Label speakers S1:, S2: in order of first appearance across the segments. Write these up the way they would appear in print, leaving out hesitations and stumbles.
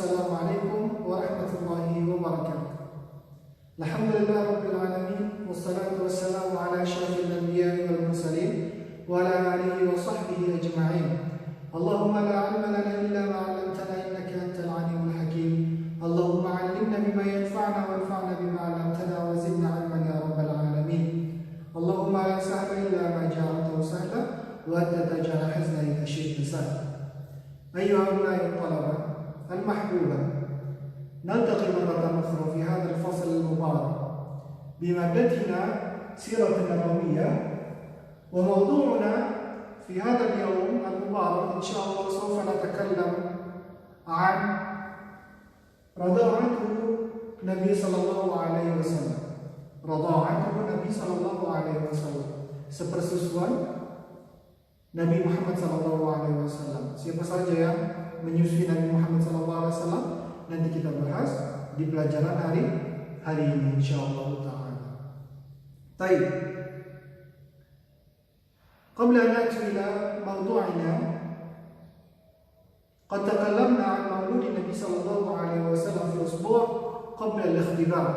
S1: Assalamualaikum warahmatullahi wabarakatuh. Alhamdulillah rabbil alamin, wassalatu wassalamu ala asyrafil anbiya'i wal mursalin wa ala alihi wa sahbihi ajma'in. Allahumma la 'ilma lana illa ma 'allamtana innaka antal 'alimul hakim. Allahumma 'allimna bima yanfa'una wanfa'na bima 'allamtana wa zidna 'ilman ya rabbal alamin. Allahumma la sahla illa ma ja'altahu sahla wa anta taj'al hazna idha syi'ta sahla. أيها أبناء الطلبة المحبوبة، نلتقي مرة أخرى في هذا الفصل المبارك بمادتنا سيرة نبوية، وموضوعنا في هذا اليوم المبارك إن شاء الله سوف نتكلم عن رضاعة النبي صلى الله عليه وسلم. رضاعة النبي صلى الله عليه وسلم، sepersusuan Nabi Muhammad SAW. Siapa saja yang menyusui Nabi Muhammad SAW nanti kita bahas di pelajaran hari ini insyaallah taala. Baik. قبل أن نأتي إلى موضوعنا، قد تكلمنا عن مولود النبي صلى الله عليه وسلم في أسبوع قبل الاختبار.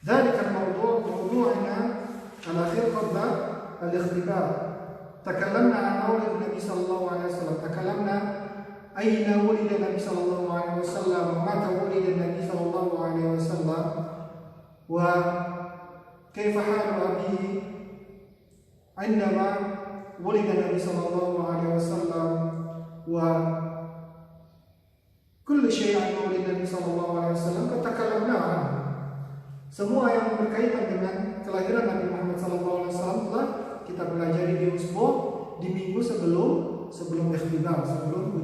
S1: ذلك الموضوع موضوعنا الأخير قبل الاختبار. تكلمنا عن مولد النبي صلى الله عليه وسلم، تكلمنا أين ولد النبي صلى الله عليه وسلم ومتى ولد النبي صلى الله عليه وسلم وكيف حال أبيه عندما ولد النبي صلى الله عليه وسلم وكل شيء عن مولد النبي صلى الله عليه وسلم قد تكلمنا عنه. Semua yang berkaitan dengan kelahiran Nabi Muhammad SAW telah kita pelajari di usbu', di minggu sebelum ikhtibar, sebelum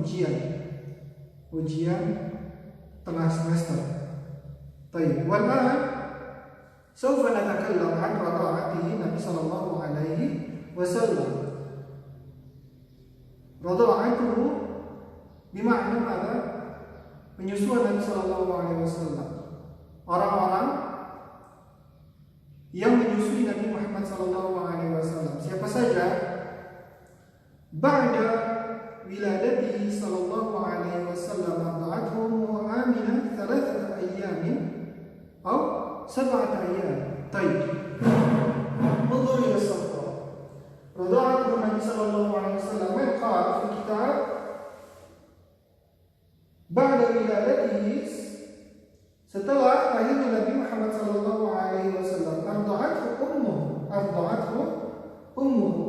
S1: ujian tengah semester. Baik, والآن سوف نتكلم عن رضاعته Nabi sallallahu alaihi wasallam. رضاعته بمعنى ماذا؟ Menyusuan Nabi sallallahu alaihi wasallam. Orang-orang yang menyusui Nabi Muhammad SAW. Siapa saja? Ba'da wiladatihi sallallahu alaihi wasallam arda'athu Aminah 3 ayyamin atau 7 ayyam. Baik. انظر إلى الصفحة. رضاعة النبي صلى الله عليه وسلم قال في الكتاب بعد ولادته, setelah lahirnya Nabi Muhammad sallallahu alaihi wasallam, arda'athu ummuhu.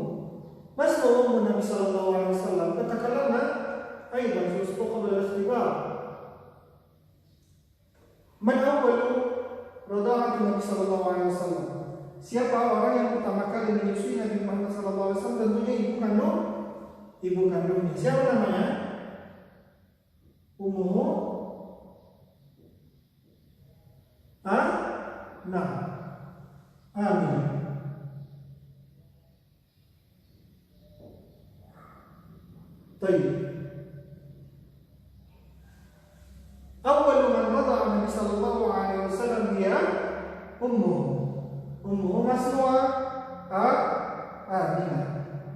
S1: Mas ummu Nabi sallallahu alaihi wasallam katakanlah aidan fi usbu' qabla al-ikhtibar. Man awwalu rada'at Nabi sallallahu alaihi wasallam? Siapa orang yang pertama kali menyusui Nabi Muhammad sallallahu alaihi wasallam? Tentunya ibu kandungnya. Siapa namanya? Ummuhu Aminah. طيب. أول من رضع النبي صلى الله عليه وسلم هي أمه Masnuah Aminah.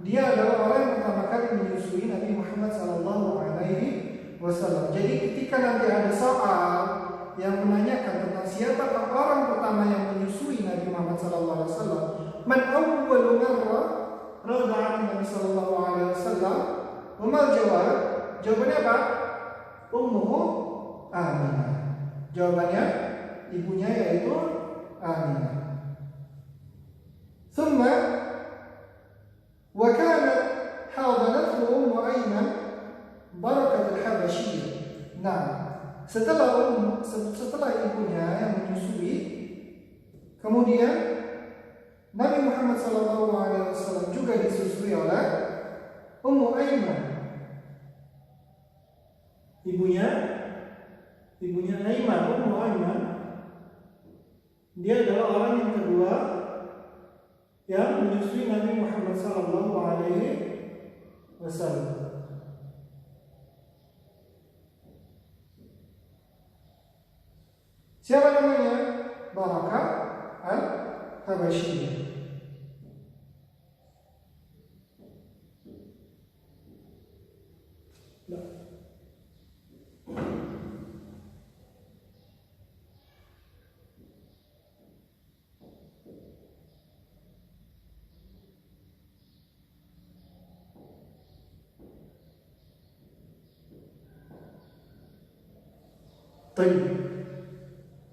S1: Dia adalah orang yang pertama kali menyusui Nabi Muhammad sallallahu alaihi wasallam. Jadi ketika nanti ada soal yang menanyakan tentang siapa orang pertama yang menyusui Nabi Muhammad SAW, man awwalu marra rada'at Nabi sallallahu alaihi wasallam, mal jawab? Jawabannya apa? Ummuhu Aminah. Jawabannya ibunya yaitu Aminah. Thumma wa kanat hadanathu ummu Ayman barakat al-Habasyiyah. Nah, setelah ibunya yang menyusui, kemudian Nabi Muhammad SAW juga disusui oleh Ummu Ayman. Ibunya Ayman, Ummu Ayman. Dia adalah orang yang kedua yang menyusui Nabi Muhammad SAW. Siapa namanya? Barakah al-Habasyiyah.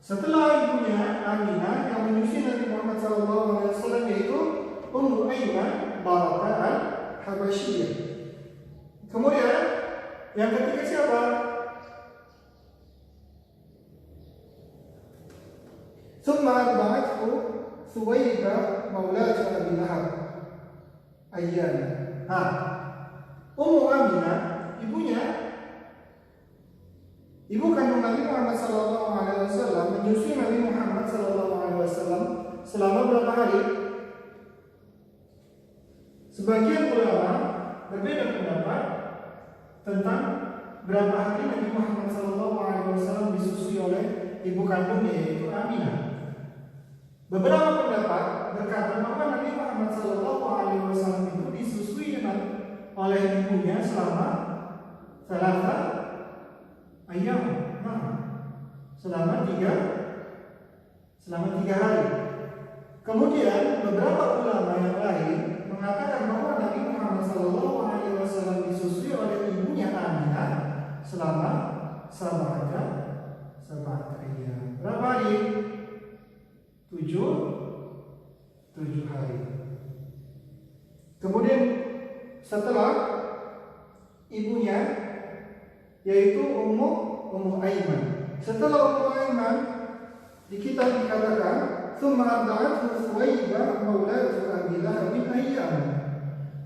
S1: Setelah ibunya Aminah yang menyusui Nabi Muhammad SAW yaitu Ummu Aiman Barakah al-Habasyiyah. Kemudian yang ketiga siapa? Thumma arba'athu Thuwaybah Maulat Abi Lahab Ayyan. Ummu Aminah ibunya, ibu kandung Nabi Muhammad SAW menyusui Nabi Muhammad SAW selama berapa hari? Sebagian ulama berbeda pendapat tentang berapa hari Nabi Muhammad SAW disusui oleh ibu kandungnya yaitu Aminah. Beberapa pendapat berkata bahwa Nabi Muhammad SAW itu disusui oleh ibunya selama salasa ayam, selama tiga hari. Kemudian beberapa ulama yang lain mengatakan bahwa Nabi Muhammad SAW disusui oleh ibunya Aminah selama sab'at ayam. Berapa hari? 7 hari. Kemudian setelah ibunya yaitu Ummu Aiman. Setelah Ummu Aiman di kitab dikatakan tsumma arda'athu Thuwaybah maulatu Abi Lahab ayyam.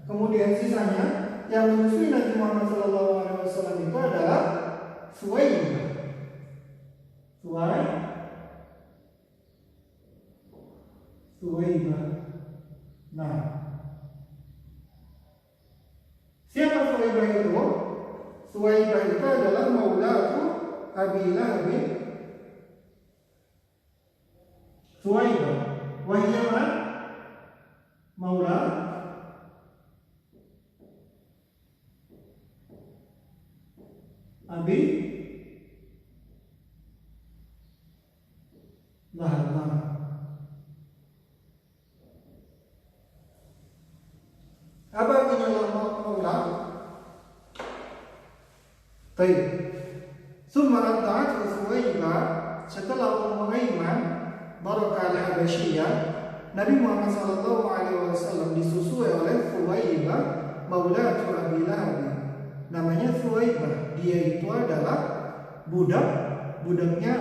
S1: Kemudian sisanya yang menyusui Nabi Muhammad SAW itu adalah Thuwaybah. Siapa Thuwaybah itu? Thuwaybah itu adalah maulatu Abi Lahab. Thuwaybah wahiyah maula Abi Lahab. Apa artinya maula? Baik. Tsumma arda'athu Thuwaybah, setelah Ummu Aiman Barakah al-Habasyiyah, Nabi Muhammad SAW disusui oleh Thuwaybah maulatu Abi Lahab. Namanya Thuwaybah, dia itu adalah budaknya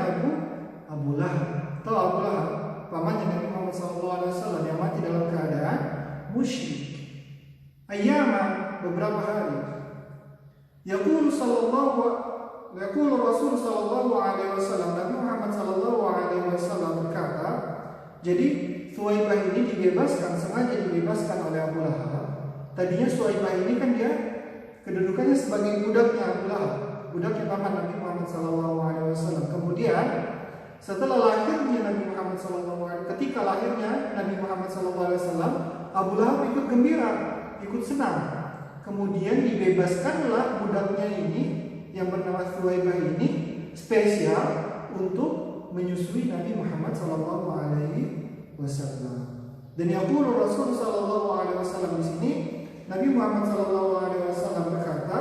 S1: Abu Lahab atau Abu Lahab, pamannya Nabi Muhammad SAW yang mati dalam keadaan musyrik. Ayyaman, beberapa hari. Yaqulu Rasul sallallahu alaihi wasallam, Nabi Muhammad sallallahu alaihi wasallam berkata, jadi Thuwaybah ini sengaja dibebaskan oleh Abu Lahab. Tadinya Thuwaybah ini kan dia kedudukannya sebagai budaknya Abu Lahab, budaknya paman Nabi Muhammad sallallahu alaihi wasallam. Kemudian setelah lahirnya Nabi Muhammad sallallahu alaihi wasallam, ketika lahirnya Nabi Muhammad sallallahu alaihi wasallam, Abu Lahab ikut gembira, ikut senang. Kemudian dibebaskanlah budaknya ini yang bernama Thuwaybah ini spesial untuk menyusui Nabi Muhammad sallallahu alaihi wasallam. Dan yaqulu Rasul sallallahu alaihi wasallam di sini, Nabi Muhammad sallallahu alaihi wasallam berkata,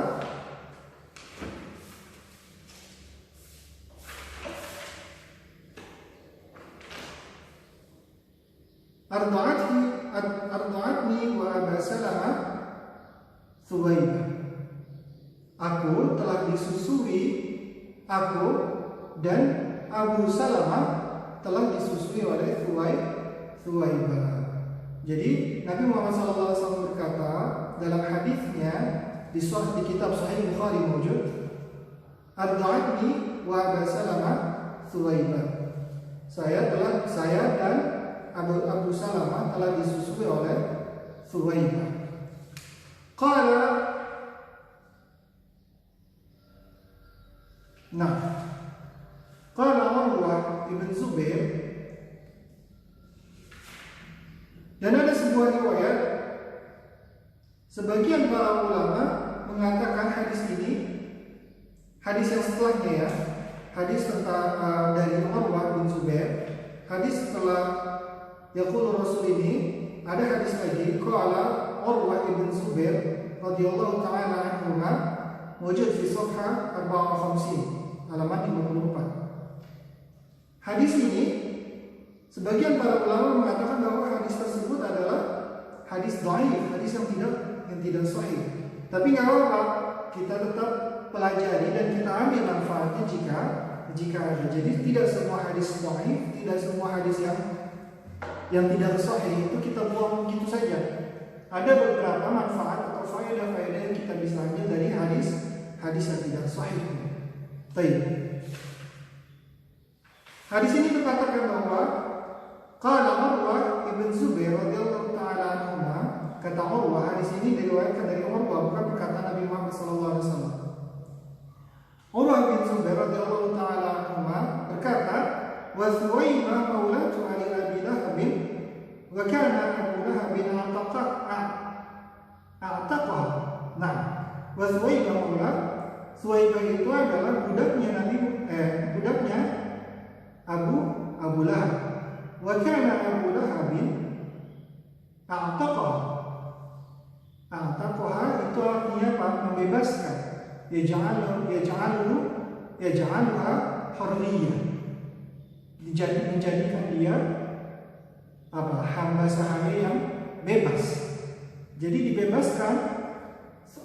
S1: Arda'atni wa Aba Salamah Thuwaybah. Aku telah disusui, aku dan Abu Salamah telah disusui oleh Thuwaybah. Jadi Nabi Muhammad SAW berkata dalam hadisnya di kitab Sahih Bukhari mawjud, Arda'atni wa Aba Salamah Thuwaybah. Saya dan Abu Salamah telah disusui oleh Thuwaybah. Qala Urwah ibn Zubair, dan ada sebuah riwayat sebagian para ulama mengatakan hadis ini hadis yang setelahnya ya, hadis tentang dari Urwah bin Zubair. Hadis setelah yaqulu Rasul ini ada hadis lagi, qala Urwah bin Zubair radhiyallahu taala anhu, wujud fi safha 54 halaman 54. Hadis ini sebagian para ulama mengatakan bahwa hadis tersebut adalah hadis dhaif, hadis yang tidak sahih. Tapi nggak apa-apa, kita tetap pelajari dan kita ambil manfaatnya jika ada. Jadi tidak semua hadis dhaif, tidak semua hadis yang tidak sahih itu kita buang begitu saja. Ada beberapa manfaat atau faedah-faedah yang kita bisa ambil dari hadis yang tidak sahih. Baik. Hadis ini terkatakan bahwa qala Urwah ibn Zubair radhiyallahu taala anhu, kata Urwah, hadis ini diriwayatkan dari Urwah, bukan perkataan Nabi Muhammad sallallahu alaihi wasallam. Urwah bin Zubair radhiyallahu taala anhu berkata, wa Thuwaimah maulatu ali Abi Lahab wa kana Abu Lahab a'taqaha. Nah, wa Thuwaimah maulat, Thuwaimah itu adalah budaknya Abu Lahab. Wa kana Abu Lahab a'taqaha itu artinya apa? Membebaskan. Yaj'aluha hurriyah. Menjadikan dia hamba sahaya yang bebas. Jadi dibebaskan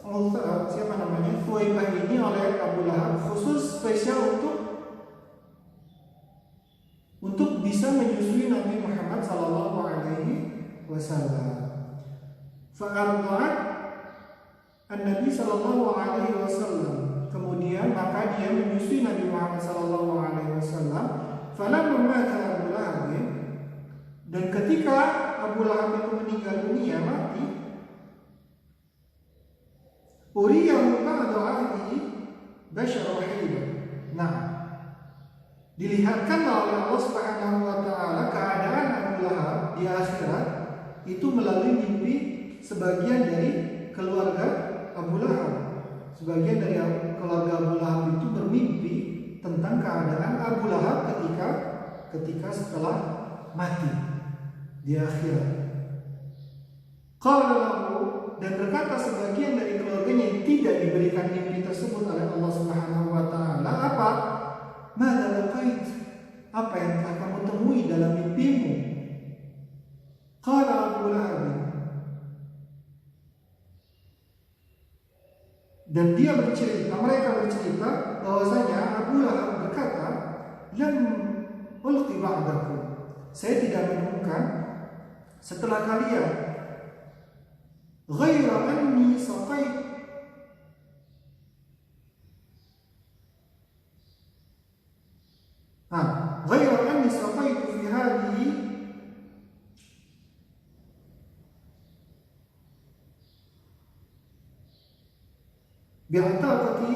S1: Thuwaimah ini oleh Abu Lahab khusus spesial untuk bisa menyusui Nabi Muhammad sallallahu alaihi wasallam. Fa'arda'at an-Nabi sallallahu alaihi wasallam. Kemudian maka dia menyusui Nabi Muhammad sallallahu alaihi wasallam. Falamma mata Abu Lahab, dan ketika Abu Lahab itu meninggal dunia, mati, uriyahu ba'da ahlihi basyara wahida. Nah, dilihatkanlah oleh Allah Subhanahu wa taala keadaan Abu Lahab di akhirat itu melalui mimpi sebagian dari keluarga Abu Lahab. Sebagian dari keluarga Abu Lahab itu bermimpi tentang keadaan Abu Lahab ketika setelah mati di akhirat. Qala lahu, dan berkata sebagian dari keluarganya yang tidak diberikan mimpi tersebut oleh Allah Subhanahu wa taala, apa? Madza laqait? Apa yang telah kamu temui dalam mimpimu? Qala Abu Lahab, dan mereka bercerita bahwasanya Abu Lahab berkata, lam ulqi ba'dakum, saya tidak menemukan setelah kalian, ghaira anni saqait, ghaira anni saqaitu fi hadhihi bi'ataqati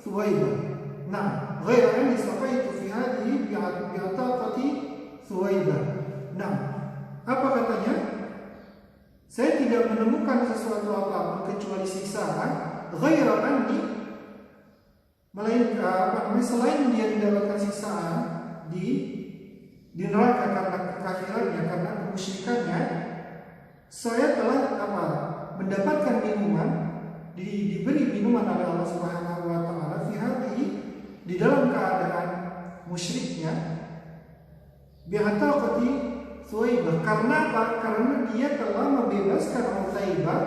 S1: Thuwaibah. Nah, ghaira anni saqaitu fi hadhihi bi'ataqati Thuwaibah. Nah, apa katanya? Saya tidak menemukan sesuatu apapun kecuali siksaan, ghaira anni, melainkan selain dia mendapatkan siksaan di neraka karena kekafirannya, karena kemusyrikannya, saya telah mendapatkan minuman, diberi minuman oleh Allah Subhanahu wa taala fi hadhihi, di dalam keadaan musyriknya, bi'ataqati Thuwaibah. Karena apa? Karena dia telah membebaskan Thuwaibah,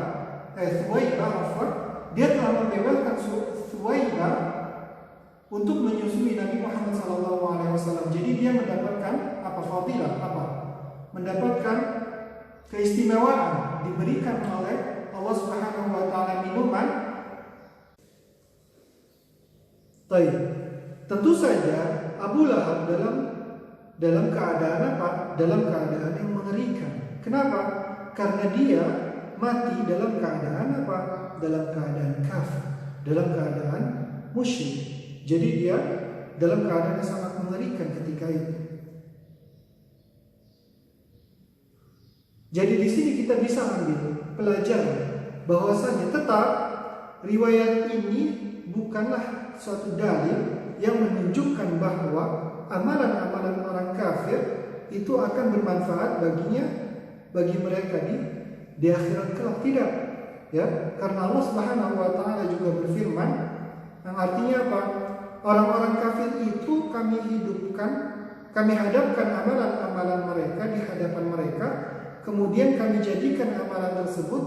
S1: dia telah membebaskan Thuwaibah untuk menyusui Nabi Muhammad SAW. Jadi dia mendapatkan fadilah, mendapatkan keistimewaan, diberikan oleh Allah Subhanahu wa taala minuman. Tentu saja Abu Lahab dalam keadaan dalam keadaan yang mengerikan. Kenapa? Karena dia mati dalam keadaan dalam keadaan kafir, dalam keadaan musyrik. Jadi dia dalam keadaan yang sangat mengerikan ketika itu. Jadi di sini kita bisa ambil pelajaran bahwasanya tetap riwayat ini bukanlah suatu dalil yang menunjukkan bahwa amalan-amalan orang kafir itu akan bermanfaat bagi mereka di akhirat kelak. Tidak, ya, karena Allah Subhanahu wa taala juga berfirman yang artinya apa? Orang-orang kafir itu kami hidupkan, kami hadapkan amalan-amalan mereka di hadapan mereka, kemudian kami jadikan amalan tersebut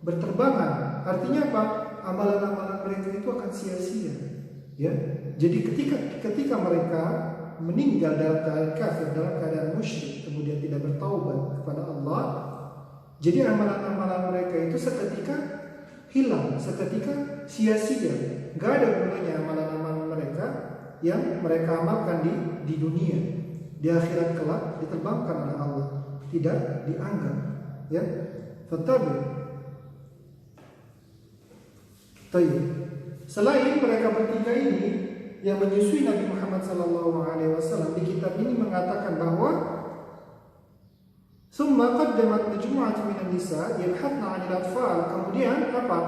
S1: berterbangan. Artinya apa? Amalan-amalan mereka itu akan sia-sia. Ya, jadi ketika mereka meninggal dalam keadaan kafir, dalam keadaan musyrik, kemudian tidak bertaubat kepada Allah, jadi amalan-amalan mereka itu seketika hilang, seketika sia-sia. Gak ada gunanya amalan-amalan mereka yang mereka amalkan di dunia. Di akhirat kelak diterbangkan oleh Allah, tidak dianggap. Ya, fatabi. Tayyib. Selain mereka bertiga ini yang menyusui Nabi Muhammad SAW, di kitab ini mengatakan bahwa summa qaddamat majmu'atun minan nisa yabhatna 'anil atfal. Kemudian apa?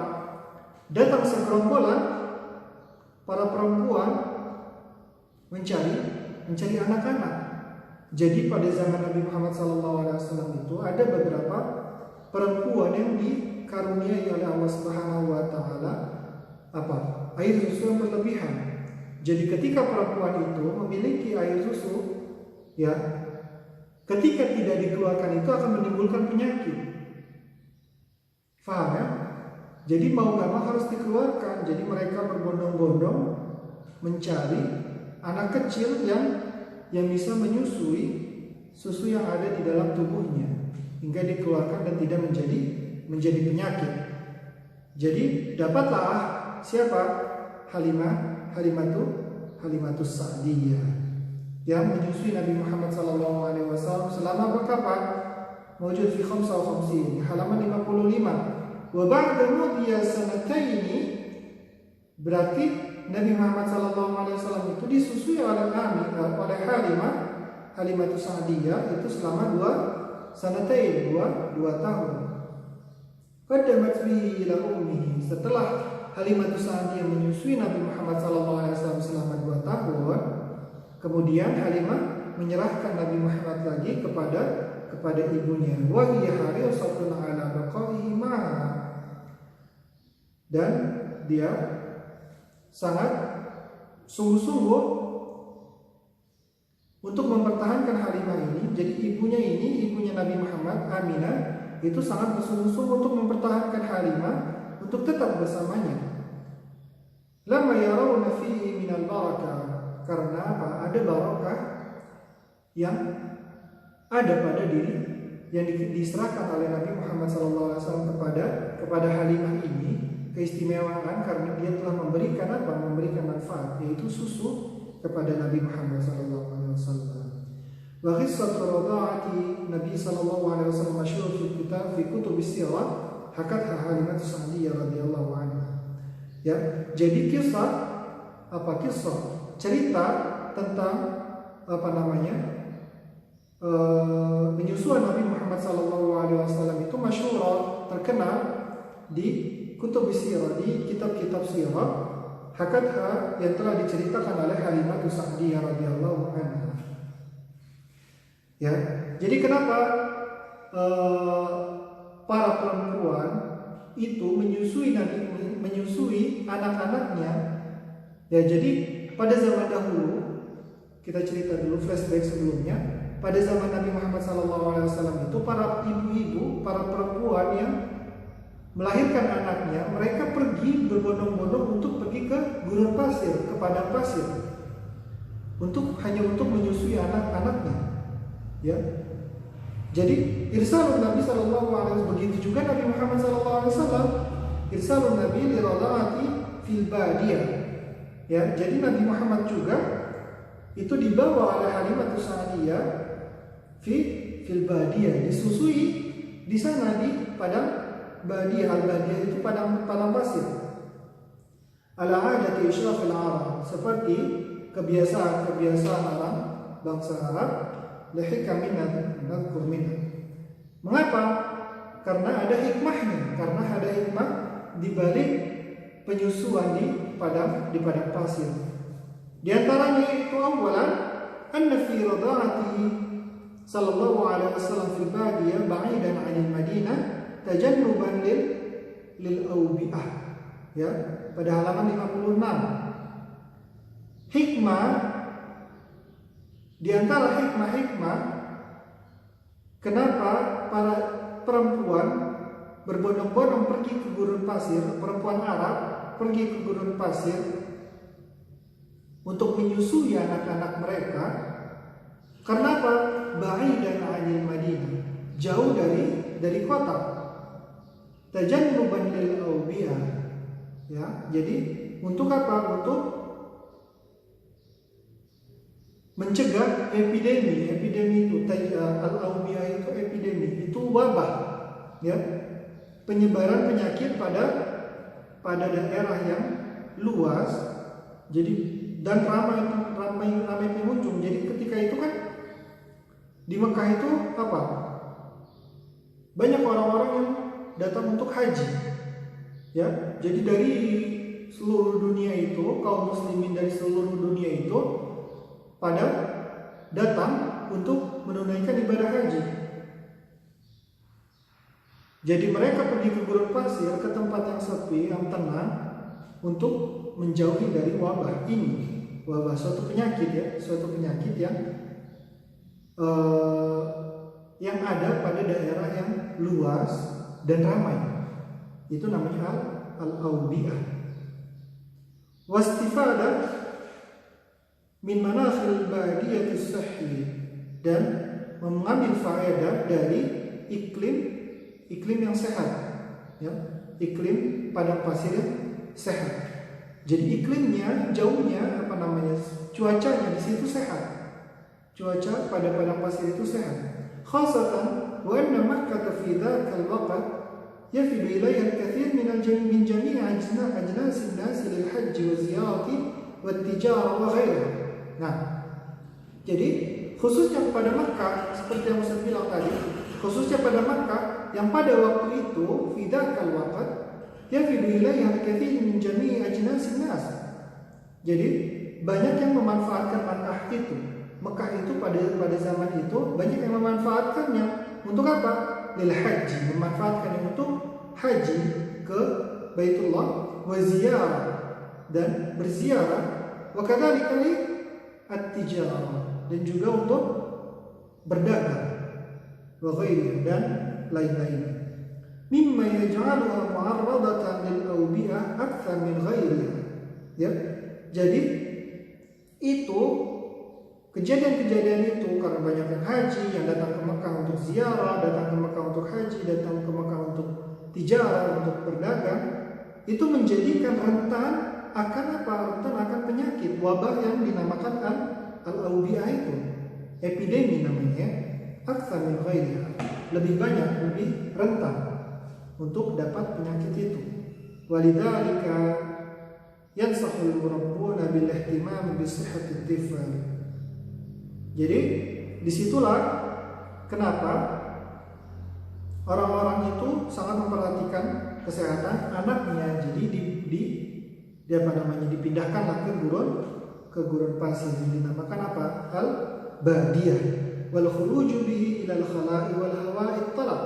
S1: Datang segerombolan para perempuan mencari anak-anak. Jadi pada zaman Nabi Muhammad SAW itu ada beberapa perempuan yang dikaruniai oleh Allah Subhanahu wa taala air susu yang berlebihan. Jadi ketika perempuan itu memiliki air susu, ya, ketika tidak dikeluarkan itu akan menimbulkan penyakit. Faham ya? Jadi mau gak mau harus dikeluarkan. Jadi mereka berbondong-bondong mencari anak kecil yang bisa menyusui susu yang ada di dalam tubuhnya hingga dikeluarkan dan tidak menjadi penyakit. Jadi dapatlah siapa? Halimatus Sa'diyah yang menyusui Nabi Muhammad SAW selama berapa? Mawjud fi 55 halaman 55. Wa ba'da mudhiya sanataini, berarti Nabi Muhammad SAW itu disusui oleh Halimatus Sa'diyah itu selama 2 tahun. Qaddamat bihi ila ummihi, setelah Halimatus Sa'diyah menyusui Nabi Muhammad SAW selama 2 tahun, kemudian Halimah menyerahkan Nabi Muhammad lagi kepada ibunya. Wa hiya harisatun ala baqaihi ma'a, dan dia sangat sungguh-sungguh untuk mempertahankan Halimah ini. Jadi ibunya Nabi Muhammad, Aminah, itu sangat bersungguh-sungguh untuk mempertahankan Halimah untuk tetap bersamanya. Lamma yarawna fihi minal barakah, karena apa? Ada barakah yang ada pada diri yang diserahkan oleh Nabi Muhammad SAW kepada Halimah ini, keistimewaan karena dia telah memberikan manfaat, yaitu susu kepada Nabi Muhammad SAW. Wa qissatu radha'ati Nabi SAW masyhur fi kutub sirah, hakatha Halimatus Sa'diyah radhiyallahu anha. Ya, jadi kisah cerita tentang penyusuan Nabi Muhammad SAW itu masyhur, terkenal di kutub sirah, di kitab-kitab sirah, hakatha yang telah diceritakan oleh Halimatus Sa'diyah radhiyallahu anha. Ya, jadi kenapa para perempuan itu menyusui anak-anaknya? Ya, jadi pada zaman dahulu, kita cerita dulu flashback sebelumnya. Pada zaman Nabi Muhammad SAW itu para ibu-ibu, para perempuan yang melahirkan anaknya, mereka pergi berbondong-bondong untuk pergi ke gurun pasir, ke padang pasir, hanya untuk menyusui anak-anaknya. Ya, jadi irsalun Nabi SAW, begitu juga Nabi Muhammad SAW, irsalun Nabi li radha'ati fil badiyah. Ya, jadi Nabi Muhammad juga itu dibawa oleh Halimatus Sa'diyah fil badiyah, disusui di sana di padang badiyah. Al-badiyah itu padang pasir. Ala adati isyrafil Arab, seperti kebiasaan orang bangsa Arab. Lihikamin nadhkur minha. Mengapa? Karena ada hikmahnya, karena ada hikmah di balik penyusuan di padang pasir. Di antaranya itu awalan anna fi rada'ati sallallahu alaihi wasallam fil badiyah ba'idan 'anil Madinah tajannuban lil awbi'ah. Ya, pada halaman 56. Hikmah, di antara hikmah kenapa para perempuan berbondong-bondong pergi ke gurun pasir, perempuan Arab pergi ke gurun pasir untuk menyusui anak-anak mereka. Karena apa? Ba'idan 'anil Madinah, jauh dari kota. Tajannuban lil awbiyah. Ya, jadi untuk apa? Untuk mencegah epidemi itu. Al-awbiyah itu epidemi, itu wabah, ya, penyebaran penyakit pada daerah yang luas. Jadi dan ramai pengunjung. Jadi ketika itu kan di Mekah itu apa? Banyak orang-orang yang datang untuk haji. Ya, jadi dari seluruh dunia itu, kaum muslimin dari seluruh dunia itu pada datang untuk menunaikan ibadah haji. Jadi mereka pergi ke gurun pasir, ke tempat yang sepi, yang tenang, untuk menjauhi dari wabah ini. Wabah suatu penyakit, ya, suatu penyakit yang ada pada daerah yang luas dan ramai. Itu namanya al-awbiyah. Wastifada min manakhil badiyati sahih, dan mengambil faedah dari iklim yang sehat, ya, iklim padang pasir yang sehat. Jadi iklimnya, jauhnya, cuacanya di situ sehat. Cuaca pada padang pasir itu sehat. Khasatan wa anna Makkah fi dzakal waqt yafidu ilayha al-kathir min jami' ajnas an-nas lil hajj wa ziyarati wa tijara wa ghairiha. Nah, jadi khususnya pada Makkah, seperti yang saya bilang tadi, khususnya pada Makkah yang pada waktu itu fi dzakal waqt yafidu ilayha al-kathir min jami' ajnas an-nas. Jadi banyak yang memanfaatkan Makkah itu. Mekah itu pada zaman itu banyak yang memanfaatkannya untuk apa? Lil haji, memanfaatkannya untuk haji ke Baitullah, wa ziyarah, dan berziarah, wa kadzalika li at-tijarah, dan juga untuk berdagang, wa ghairihi, dan lain-lain. Mimma yaj'aluha mu'arradatan lil awbiyah akthar min ghairiha. Ya. Jadi itu kejadian-kejadian itu karena banyak yang haji, yang datang ke Mekah untuk ziarah, datang ke Mekah untuk haji, datang ke Mekah untuk tijarah, untuk berdagang, itu menjadikan rentan akan apa? Rentan akan penyakit, wabah yang dinamakan al-awbiyah itu, epidemi namanya, aktsar min ghairiha, lebih banyak, lebih rentan untuk dapat penyakit itu. Walidzalika yansahul murabbuna bil ihtimam bi sihhati tifl. Jadi disitulah kenapa orang-orang itu sangat memperhatikan kesehatan anaknya. Jadi dipindahkanlah ke gurun pasir yang dinamakan apa? Al-badiyah wal khuruju bihi ila al-khala'i wal hawa'i talab.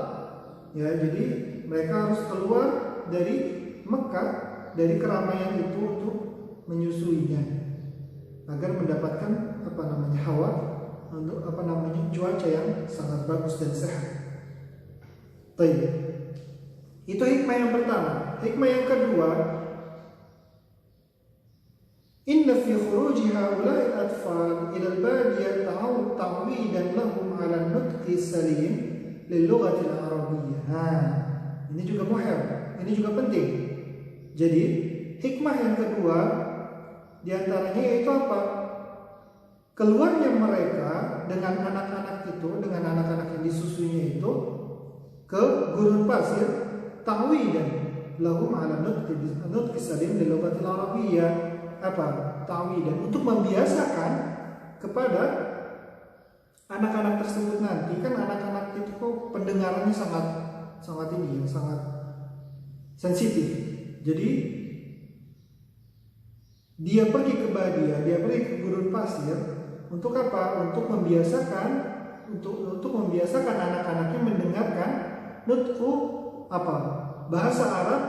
S1: Ya, jadi mereka harus keluar dari Mekah, dari keramaian itu untuk menyusuinya agar mendapatkan cuaca yang sangat bagus dan sehat. Baik. Itu hikmah yang pertama. Hikmah yang kedua, inna fi khuruji haula'i al-atfal ila al-badiyah ta'widan lahum 'ala an-nutqi salim lil-lughati al-arabiyyah. Ini juga muhim, ini juga penting. Jadi, hikmah yang kedua di antaranya yaitu apa? Keluarnya mereka dengan anak-anak yang disusuinya itu ke gurun pasir, ta'widan lahum 'ala nutqi salim lil lughatil arabiyyah. Apa? Ta'widan, untuk membiasakan kepada anak-anak tersebut nanti. Kan anak-anak itu kok pendengarannya sangat sensitif. Jadi dia pergi ke Badia, dia pergi ke gurun pasir untuk apa? Untuk membiasakan anak-anaknya mendengarkan nutku apa? Bahasa Arab,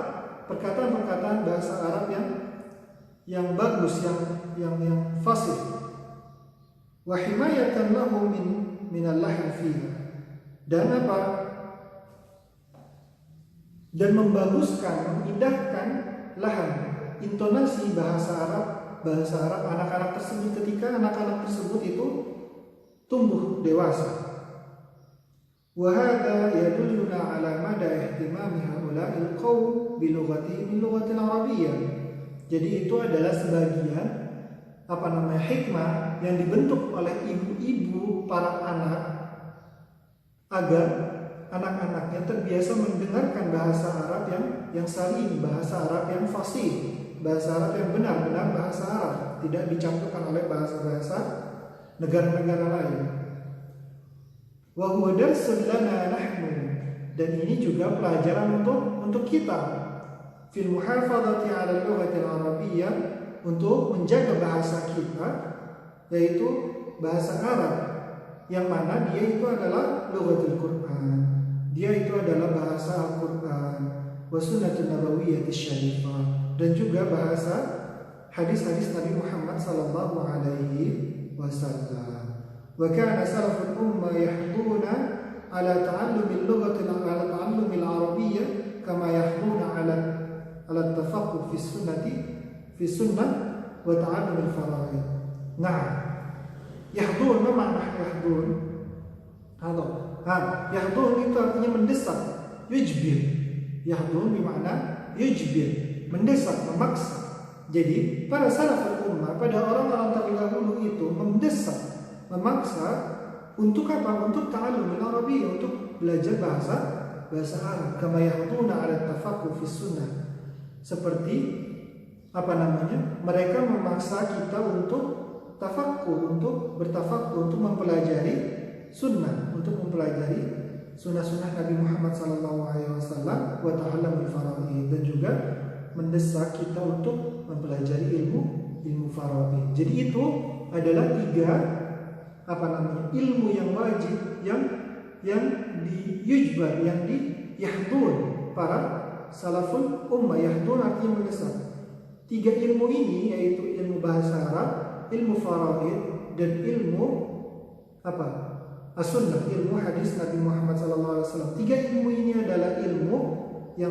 S1: perkataan-perkataan bahasa Arab yang bagus, yang fasih. Wa himayatan lahu min al-lahn fiha. Dan apa? Dan membaguskan, mengindahkan lahan, intonasi bahasa Arab anak-anak tersebut ketika anak-anak tersebut itu tumbuh dewasa. Wa hadha yadulluna ala mada ihtimami haula'il qaum bi lughati min lughatil arabiyyah. Jadi itu adalah sebagian hikmah yang dibentuk oleh ibu-ibu para anak agar anak-anaknya terbiasa mendengarkan bahasa Arab yang salim, bahasa Arab yang fasih, bahasa Arab yang benar-benar bahasa Arab, tidak dicampurkan oleh bahasa-bahasa negara-negara lain. Wa huwa darsun lana nahnu, dan ini juga pelajaran untuk kita fil muhafadzati 'ala al-lughati al-arabiyyah, untuk menjaga bahasa kita, yaitu bahasa Arab, yang mana dia itu adalah lughatul Quran, dia itu adalah bahasa Al-Quran, wa sunnatun nabawiyyah syarifah, dan juga bahasa hadis-hadis Nabi Muhammad sallallahu alaihi wasallam. Wa kana salaful ummah yahduna ala ta'allumil lughati al-'arabiyyah kama yahduna ala tafaqquh fi sunnah wa ta'allumil fara'id. Nah, yahdun, apa makna yahdun? Yahdun itu artinya mendesak, yujbir. Yahdun bermakna yujbir, mendesak, memaksa. Jadi pada salaful ummah, pada orang-orang terdahulu itu mendesak, memaksa untuk apa? Untuk ta'allumul arabiyyah, untuk belajar bahasa Arab. Kama yahduna 'ala tafaqquh fi sunnah. Seperti mereka memaksa kita untuk tafakkur, untuk bertafakkur, untuk mempelajari sunnah, untuk mempelajari sunnah-sunnah Nabi Muhammad SAW, wa ta'allamul fara'id, dan juga mendesak kita untuk mempelajari ilmu faraid. Jadi itu adalah 3 ilmu yang wajib, yang diyujbar, yang diyahdun para salaful ummah. Yahdun artinya mendesak. 3 ilmu ini, yaitu ilmu bahasa Arab, ilmu faraid, dan ilmu as-sunnah, ilmu hadis Nabi Muhammad SAW. 3 ilmu ini adalah ilmu yang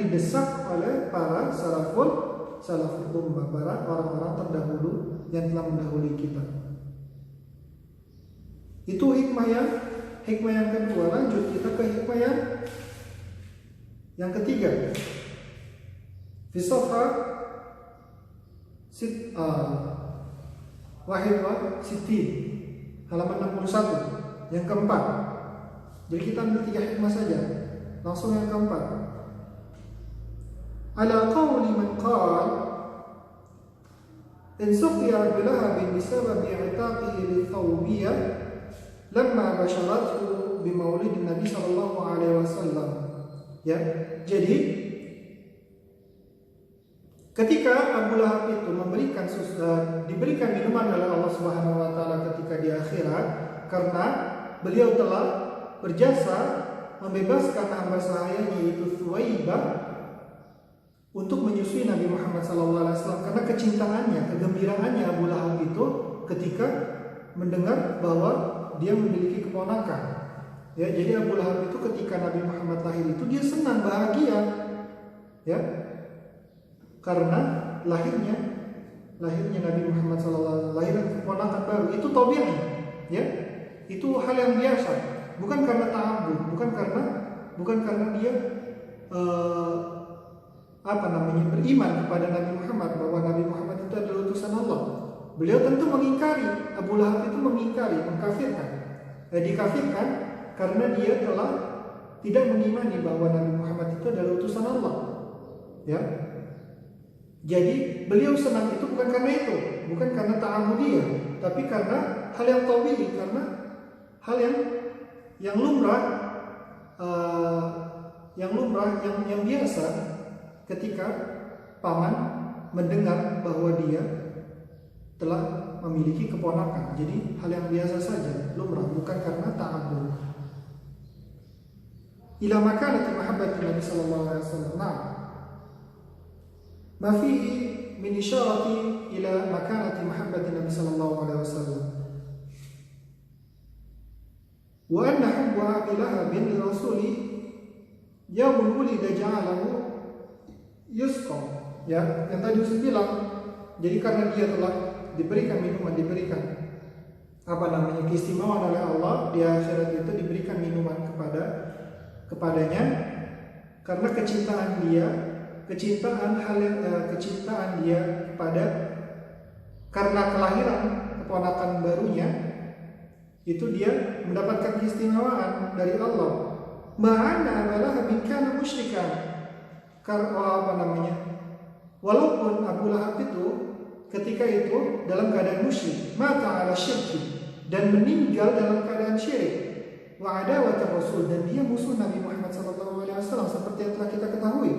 S1: didesak oleh para salaful ummah, para orang-orang terdahulu yang telah mendahului kita. Itu hikmah yang kedua. Lanjut kita ke hikmah yang ketiga. Fi safha Wahid wa Siti, halaman 61, yang keempat. Jadi kita ambil 3 hikmah saja. Langsung yang keempat. Ala qawli man qala in suqiya bilahabin bisababi i'taqihi lithawbiyah lamma basharathu bimaulid Nabi sallallahu alaihi wasallam. Ya, jadi ketika Abu Lahab itu diberikan minuman oleh Allah Subhanahu wa taala ketika di akhirat, karena beliau telah berjasa membebaskan hamba sahayanya yaitu Thuwaibah untuk menyusui Nabi Muhammad SAW, karena kecintaannya, kegembiraannya Abu Lahab itu ketika mendengar bahwa dia memiliki keponakan. Ya, jadi Abu Lahab itu ketika Nabi Muhammad lahir itu dia senang, bahagia, ya, karena lahirnya Nabi Muhammad SAW, lahir keponakan baru, itu tabiat, ya, itu hal yang biasa, bukan karena ta'abbud, bukan karena dia beriman kepada Nabi Muhammad, bahwa Nabi Muhammad itu adalah utusan Allah. Beliau tentu mengingkari, Abu Lahab itu mengingkari, mengkafirkan, dikafirkan karena dia telah tidak mengimani bahwa Nabi Muhammad itu adalah utusan Allah, ya. Jadi beliau senang itu bukan karena itu, bukan karena ta'amudiyah, tapi karena hal yang tabi'i, karena hal yang lumrah, yang biasa ketika paman mendengar bahwa dia telah memiliki keponakan. Jadi hal yang biasa saja, lumrah, bukan karena ta'abbud. Ila makanati mahabbati Nabi sallallahu alaihi wasallam. Nah, ma fihi min isyarati ila makanati mahabbati Nabi sallallahu alaihi wasallam. Wa anna hubba Abi Lahab bin Rasuli yawmun wulida ja'alahu yusqa. Ya, yang tadi saya bilang, jadi karena dia telah diberikan minuman, diberikan keistimewaan oleh Allah di akhirat, itu diberikan minuman kepadanya karena kecintaan dia kepada karena kelahiran keponakan barunya, itu dia mendapatkan keistimewaan dari Allah. Ma'ana adalah kana musyrikan. Walaupun Abu Lahab itu ketika itu dalam keadaan musyrik, mata ala syirki, dan meninggal dalam keadaan syirik, wa adawat Rasul, dan dia musuh Nabi Muhammad SAW, seperti yang telah kita ketahui.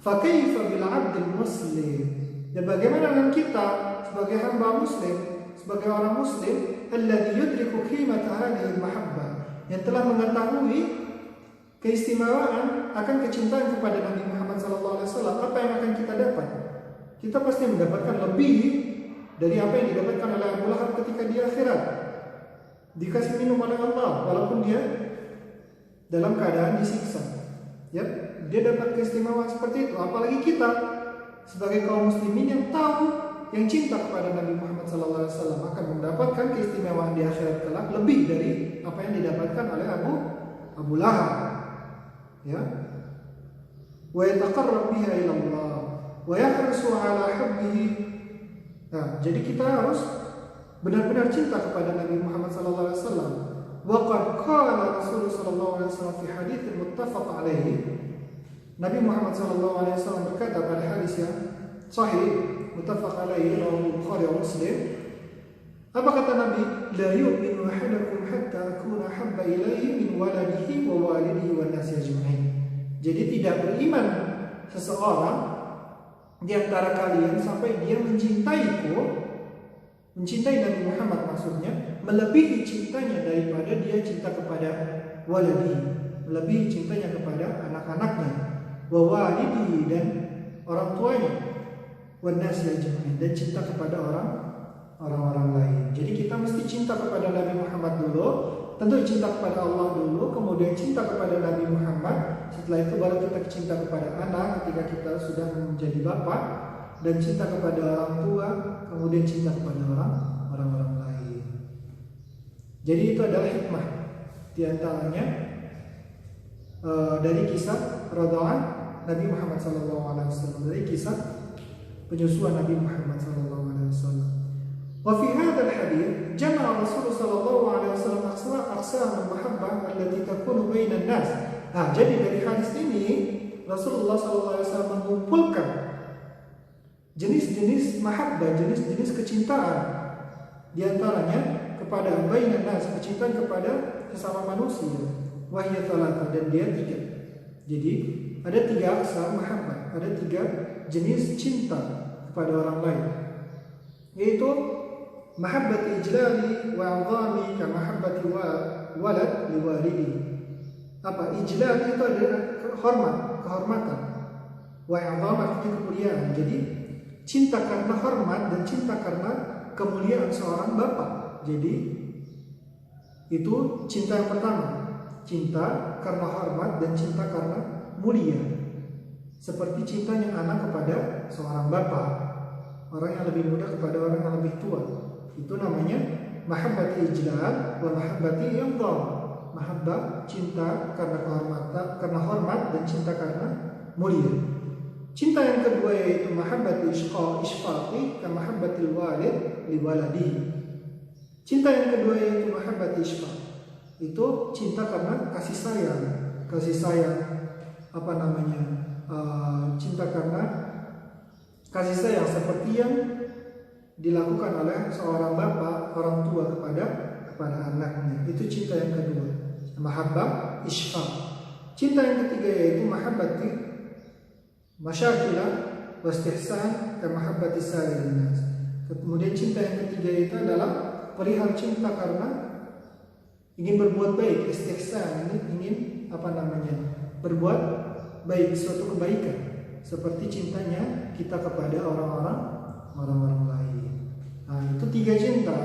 S1: Fa kaifa bil 'abdil muslim? Dan bagaimana dengan kita sebagai hamba muslim, sebagai orang muslim, alladzi yudriku qimata hadhihi al-mahabbah, yang telah mengetahui keistimewaan akan kecintaan kepada Nabi Muhammad SAW. Apa yang akan kita dapat? Kita pasti mendapatkan lebih dari apa yang didapatkan oleh Abu Lahab ketika di akhirat. Dikasih minum oleh Allah walaupun dia dalam keadaan disiksa. Ya, dia dapat keistimewaan seperti itu. Apalagi kita sebagai kaum muslimin yang tahu, yang cinta kepada Nabi Muhammad SAW, akan mendapatkan keistimewaan di akhirat kelak lebih dari apa yang didapatkan oleh Abu Lahab. Ya. Wa yataqarrab biha ila Allah wa yahrisu ala hubbihi. Nah, jadi kita harus benar-benar cinta kepada Nabi Muhammad SAW. Wa qad qala Rasulullah SAW fi hadits muttafaq alaihi. Nabi Muhammad SAW berkata pada hadis yang sahih, muttafaq alaihi, riwayat Bukhari dan Muslim. Apa kata Nabi? La yu'minu ahadukum hatta akuna habba ilaihi min waladihi wa walidihi wan nasi ajma'in. Jadi tidak beriman seseorang di antara kalian sampai dia mencintaiku, mencintai Nabi Muhammad maksudnya, melebihi cintanya daripada dia cinta kepada waladihi, melebihi cintanya kepada anak-anaknya, wa walidihi, dan orang tuanya, wan nasi ajma'in, dan cinta kepada orang-orang lain. Jadi kita mesti cinta kepada Nabi Muhammad dulu, tentu cinta kepada Allah dulu, kemudian cinta kepada Nabi Muhammad. Setelah itu baru kita cinta kepada anak ketika kita sudah menjadi bapak, dan cinta kepada orang tua, kemudian cinta kepada orang-orang lain. Jadi itu adalah hikmah di antaranya dari kisah radha'an Nabi Muhammad SAW, dari kisah penyusuan Nabi Muhammad SAW. Wa fi hadzal hadits jama'a Rasulullah sallallahu alaihi wasallam aqsam al-mahabbah allati takunu bainan nas. Nah, jadi dari hadis ini Rasulullah sallallahu alaihi wasallam mengumpulkan jenis-jenis mahabbah, jenis-jenis kecintaan, di antaranya kepada bainan nas, kecintaan kepada sesama manusia. Wa hiya thalatha, dan dia 3. Jadi ada 3 aqsam mahabbah, ada 3 jenis cinta kepada orang lain, yaitu mahabbati ijlali wa 'azami ka mahabbati walad liwalidi. Apa ijlal itu adalah kehormatan. Wa 'azam artinya kemuliaan. Jadi cinta karena hormat dan cinta karena kemuliaan seorang bapak. Jadi itu cinta yang pertama. Cinta karena hormat dan cinta karena mulia. Seperti cintanya anak kepada seorang bapak, orang yang lebih muda kepada orang yang lebih tua. Itu namanya mahabbati ijlal wa mahabbati idham. Mahabbah, cinta karena kehormatan, karena hormat, dan cinta karena mulia. Cinta yang kedua yaitu mahabbati ishfaqi ka mahabbatil walid li waladihi. Cinta yang kedua yaitu mahabbati ishfaq. Itu cinta karena kasih sayang, cinta karena kasih sayang seperti yang dilakukan oleh seorang bapak, orang tua kepada anaknya. Itu cinta yang kedua, mahabbah ishfaq. Cinta yang ketiga yaitu mahabbati masyakilah wastihsan kamahabbati sa'irin nas. Kemudian cinta yang ketiga itu adalah perihal cinta karena ingin berbuat baik, istihsan, ini ingin berbuat baik, suatu kebaikan, seperti cintanya kita kepada orang-orang lain. Nah, itu 3 cinta.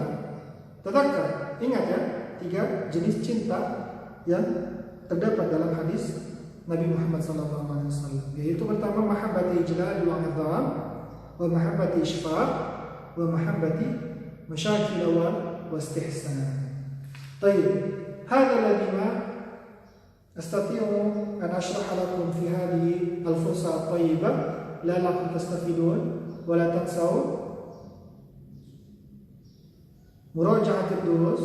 S1: Tetapi ingat ya, 3 jenis cinta yang terdapat dalam hadis Nabi Muhammad SAW, yaitu pertama mahabbati ijlal wa idham, wa mahabbati ishfaq, wa mahabbati masyakil wa istihsan. طيب هذا الذي ما أستطيع أن أشرح لكم في هذه الفرصة الطيبة لعلكم تستفيدون ولا تنسوا مراجعة الدروس